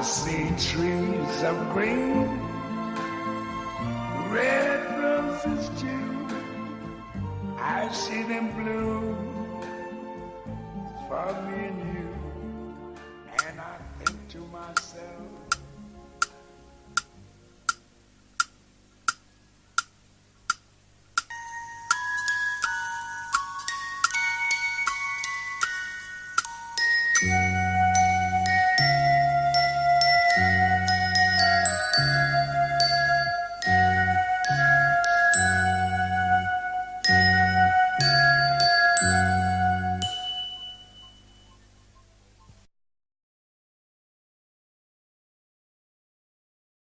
I see trees of green, red roses too. I see them bloom for me and you. And I think to myself,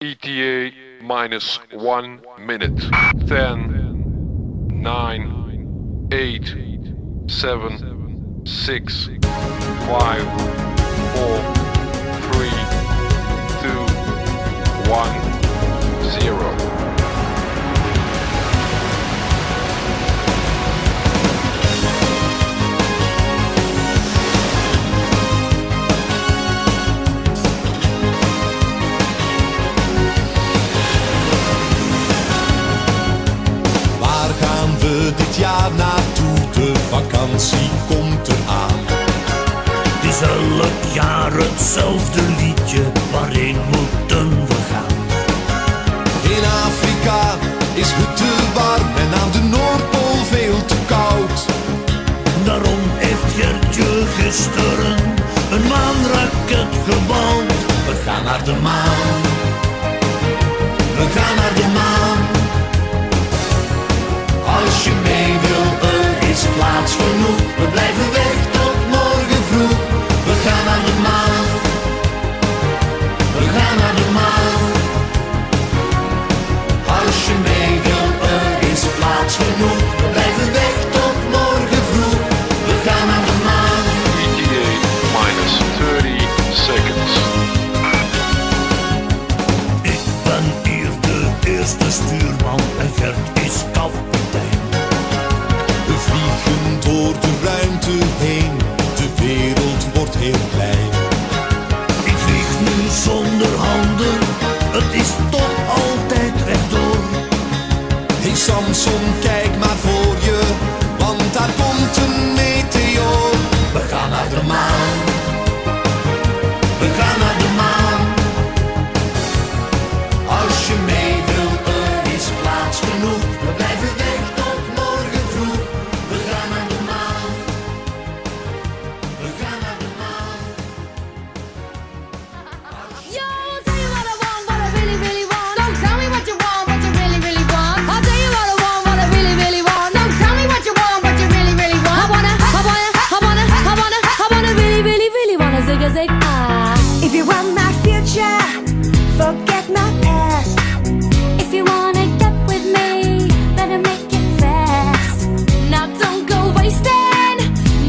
ETA minus 1 minute. 10, 9, 8, 7, 6, 5, 4, 3, 2, 1, 0. Dit jaar naartoe, de vakantie komt eraan. Het is elk jaar hetzelfde liedje, waarheen moeten we gaan? In Afrika is het te warm en aan de Noordpool veel te koud. Daarom heeft Gertje gisteren een maanraket gebouwd. We gaan naar de maan. We gaan naar de maan. Als je mee wil, er is plaats genoeg. We blijven weg tot morgen vroeg. We gaan naar de maan. We gaan naar de maan. Als je mee wil, er is plaats genoeg. We blijven weg tot morgen vroeg. We gaan naar de maan. ETA minus 30 seconds. Ik ben hier de eerste stuurman en Gert is kapitein. We vliegen door de ruimte heen, de wereld wordt heel klein. Ik vlieg nu zonder handen, het is toch altijd rechtdoor. Hey Samson, kijk maar voor je, want daar komt een meteoor. We gaan naar de maan. We gaan naar de maan. Als je mee wil, er is plaats genoeg. We blijven weg tot morgen vroeg. We gaan naar de maan. We gaan naar de maan. Yo, I'll tell you what I want, what I really, really want. So tell me what you want, what you really, really want. I'll tell you what I want, what I really, really want. So tell me what you want, what you really, really want. I wanna really, really, really wanna zig a zig ah. If you want my future, forget my past. If you wanna get with me, better make it fast. Now don't go wasting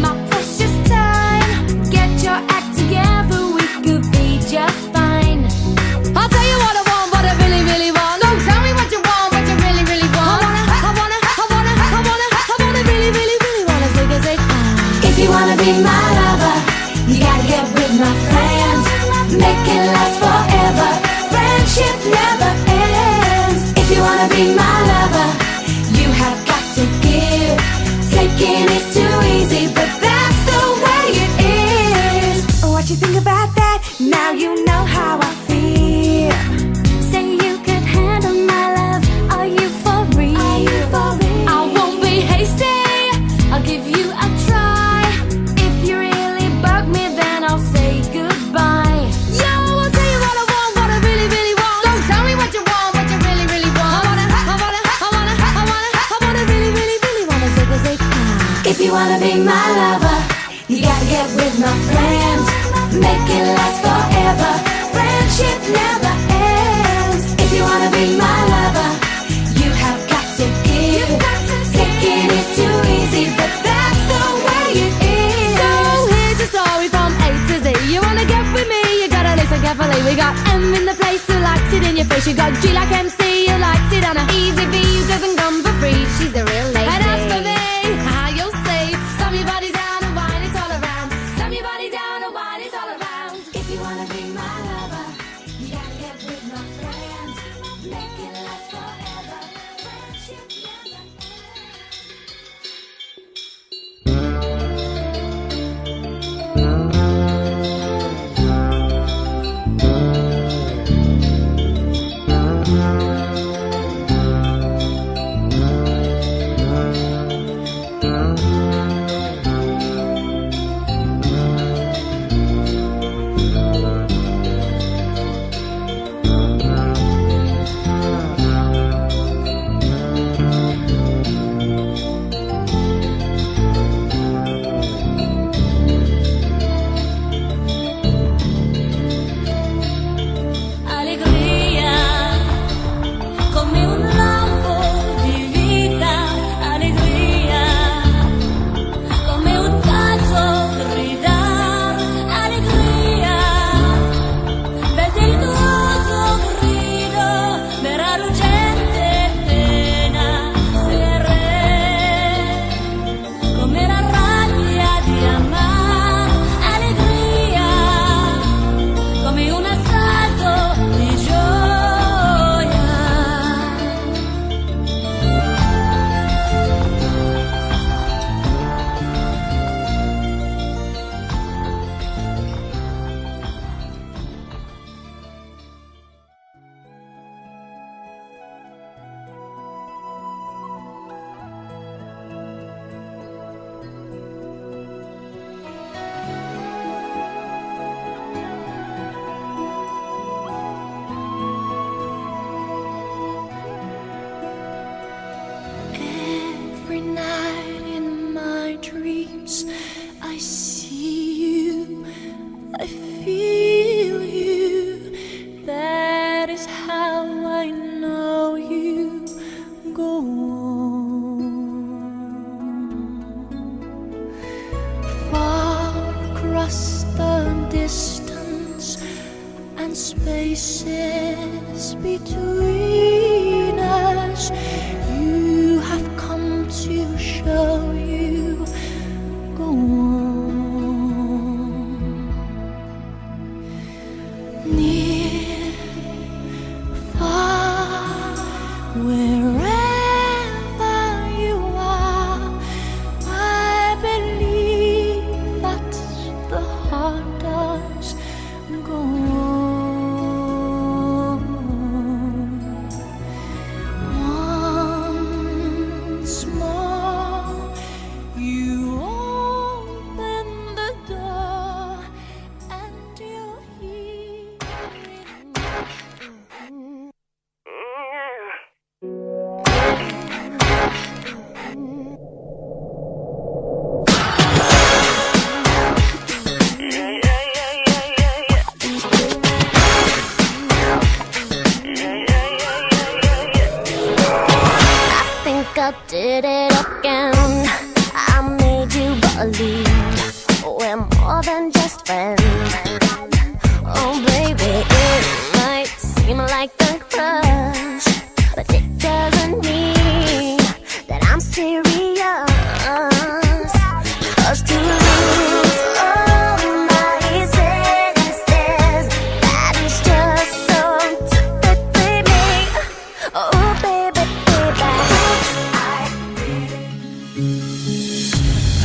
my precious time. Get your act together, we could be just fine. I'll tell you what I want, what I really, really want. So tell me what you want, what you really, really want. I wanna really, really, really wanna zig a zig ah. If you wanna be my lover, you gotta get with my friends. Make it last forever. Friendship never ends. If you wanna be my lover, you have got to give. Taking is too easy, but that's the way it is. What you think about that? Now you know how I feel. Say you could handle my love. Are you for real? Are you for real? I won't be hasty. I'll give you a try. If you really bug me, then I'll say goodbye. Yo, I'll tell you what I want, what I really, really want. So tell me what you want, what you really, really want. I wanna really, really, really wanna zig a zig ah. If you wanna be my lover, you gotta get with my friends. Make it last forever. Friendship never ends. If you wanna be my lover, you have got to give. Taking is too easy, but that's the way it is. So here's the story from A to Z. You wanna get with me, you gotta listen carefully. We got M in the place who likes it in your face. You got G like MC, who likes it on a easy B, who doesn't come for free. She's the real lady. And as for me, how you'll say, slam your body down and wine it all around. Slam your body down and wine it all around. If you wanna be my lover, distance and spaces between us. You have come to show you. Go on. Near, far, wherever you are, I believe that the heart does go on. Once more, you open the door and you hear I did it again. I made you believe we're more than just friends. Oh baby, it might seem like a crush, but it doesn't mean that I'm serious. 'Cause to lose all my senses, that is just so typically me. Oh baby, baby,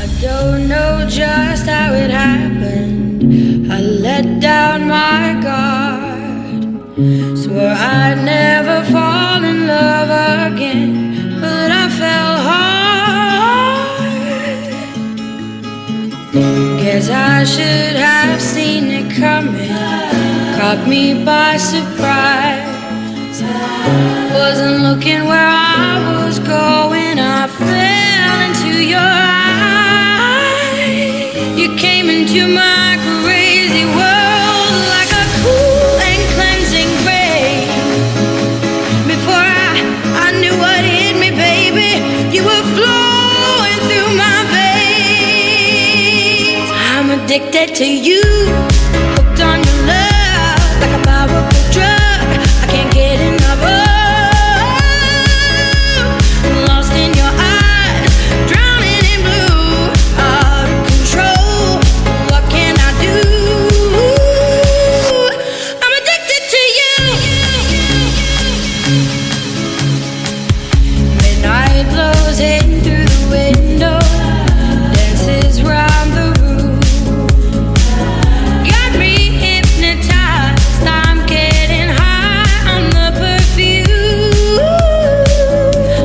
I don't know just how it happened. I let down my guard, swore I'd never fall in love again, but I fell hard. Guess I should have seen it coming, caught me by surprise. Wasn't looking where I was going, I fell into your eyes. You came into my crazy world like a cool and cleansing rain. Before I knew what hit me, baby, you were flowing through my veins. I'm addicted to you, hooked on your love like a powerful drug. I can't get enough of. Lost in your eyes, drowning in blue, out of control. What can I do? I'm addicted to you. Midnight blows in through the window, dances round the room. Got me hypnotized, I'm getting high on the perfume.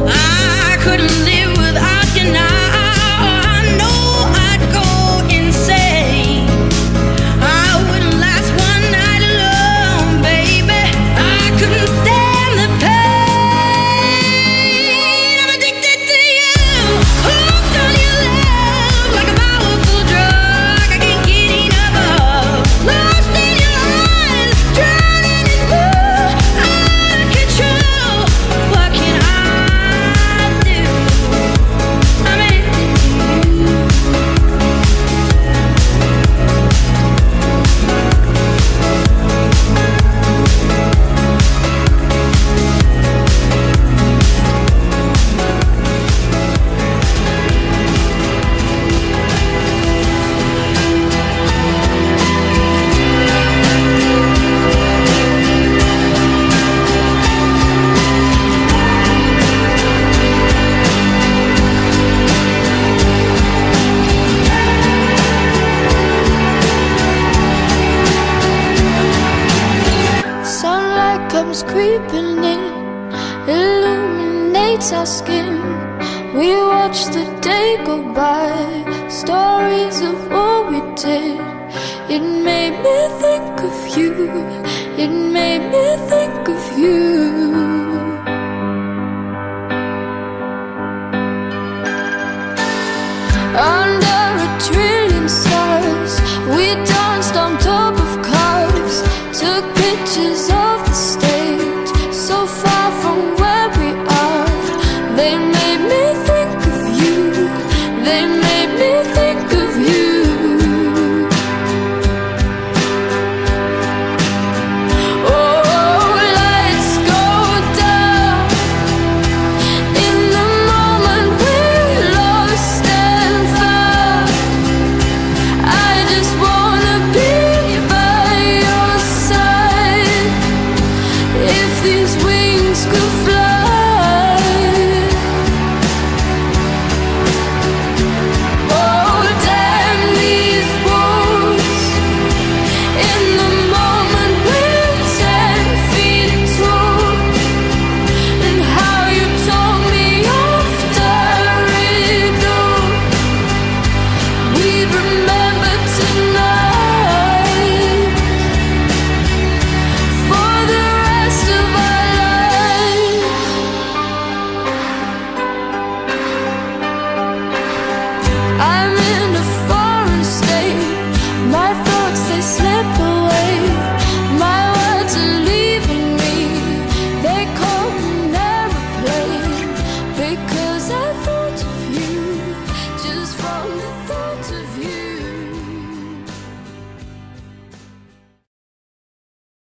I couldn't live without you now, I know I'd go insane. I wouldn't last one night alone, baby, I couldn't stand the pain. I'm addicted to you, hooked on your love like a powerful drug. I can't get enough of. Lost in your eyes, drowning in blue, out of control. What can I do? I'm addicted to you. sunlight comes creeping in, illuminates our skin. We watch the day go by, stories of what we did. It made me think of you, it made me think of you. Under a trillion stars, we danced on top of cars, took pictures of the stage, so far from where we are. They made me think of you, they made me think of you. slip